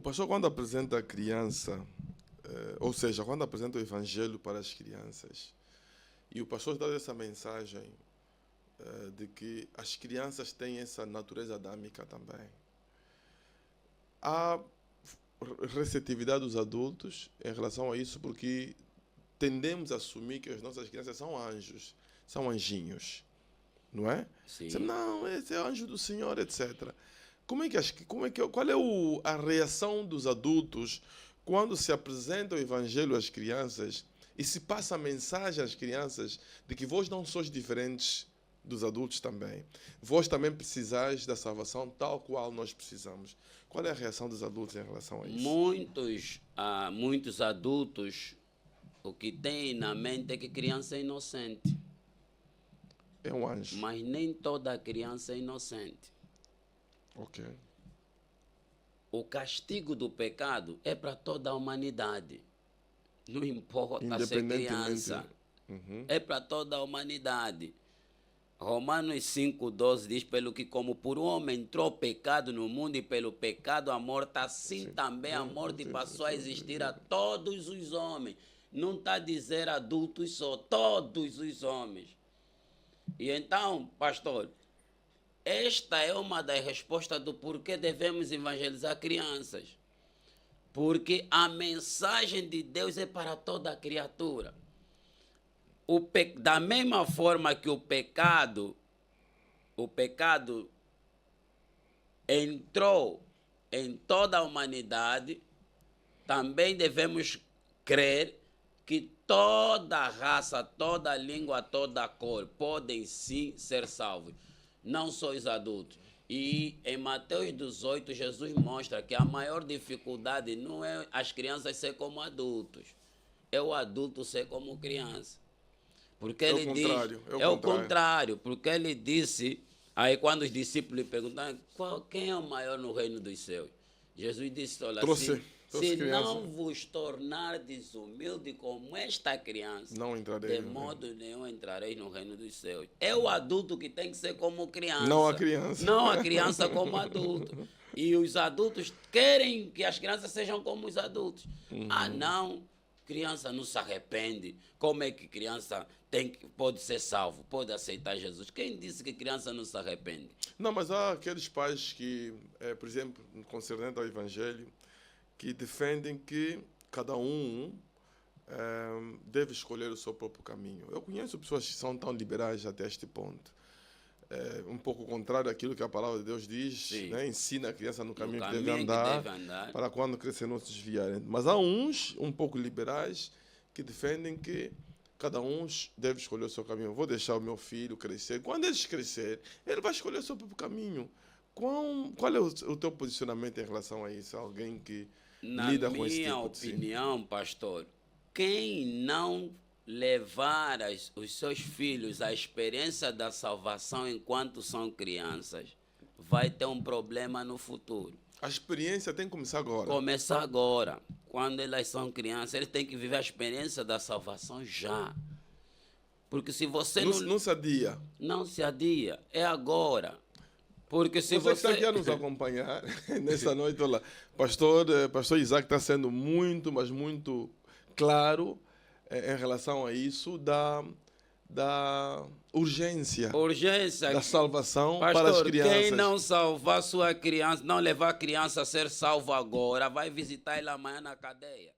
O pastor, quando apresenta a criança, ou seja, quando apresenta o evangelho para as crianças, e o pastor dá essa mensagem de que as crianças têm essa natureza adâmica também, há receptividade dos adultos em relação a isso, porque tendemos a assumir que as nossas crianças são anjos, são anjinhos, não é? Sim. Dizemos, não, esse é o anjo do Senhor, etc. Qual é a reação dos adultos quando se apresenta o evangelho às crianças e se passa a mensagem às crianças de que vós não sois diferentes dos adultos também? Vós também precisais da salvação tal qual nós precisamos. Qual é a reação dos adultos em relação a isso? Muitos adultos, o que têm na mente é que criança é inocente. É um anjo. Mas nem toda criança é inocente. Ok. O castigo do pecado é para toda a humanidade. Não importa ser criança. É para toda a humanidade. Romanos 5,12 diz, pelo que como por um homem entrou o pecado no mundo e pelo pecado a morte, assim também a morte passou a existir a todos os homens. Não está a dizer adultos só, todos os homens. E então, pastor, esta é uma das respostas do porquê devemos evangelizar crianças. Porque a mensagem de Deus é para toda a criatura. Da mesma forma que o pecado entrou em toda a humanidade, também devemos crer que toda raça, toda língua, toda cor podem sim ser salvos, não só os adultos. E em Mateus 18, Jesus mostra que a maior dificuldade não é as crianças ser como adultos, é o adulto ser como criança. Porque É o contrário, porque ele disse, aí quando os discípulos lhe perguntaram, quem é o maior no reino dos céus? Jesus disse, olha, se não vos tornardes humilde como esta criança, de modo nenhum entrareis no reino dos céus. É o adulto que tem que ser como criança. Não a criança. Não a criança como adulto. E os adultos querem que as crianças sejam como os adultos. Ah, não, criança não se arrepende. Como é que criança pode ser salvo, pode aceitar Jesus? Quem disse que criança não se arrepende? Não, mas há aqueles pais que, por exemplo, concernente ao evangelho, que defendem que cada um deve escolher o seu próprio caminho. Eu conheço pessoas que são tão liberais até este ponto. Um pouco contrário àquilo que a palavra de Deus diz, né? Ensina a criança no caminho que deve andar, para quando crescer não se desviarem. Mas há uns, um pouco liberais, que defendem que cada um deve escolher o seu caminho. Eu vou deixar o meu filho crescer. Quando ele crescer, ele vai escolher o seu próprio caminho. Qual é o teu posicionamento em relação a isso? Alguém que lida com esse tipo de... Na minha opinião, pastor, quem não levar os seus filhos à experiência da salvação enquanto são crianças, vai ter um problema no futuro. A experiência tem que começar agora. Começar agora. Quando elas são crianças, eles têm que viver a experiência da salvação já. Porque se você não se adia. Não se adia, é agora. Porque se você está aqui a nos acompanhar nessa noite, olha, pastor Isaac está sendo muito, mas muito claro em relação a isso da urgência da salvação, pastor, para as crianças. Quem não salvar sua criança, não levar a criança a ser salvo agora, vai visitar ele amanhã na cadeia.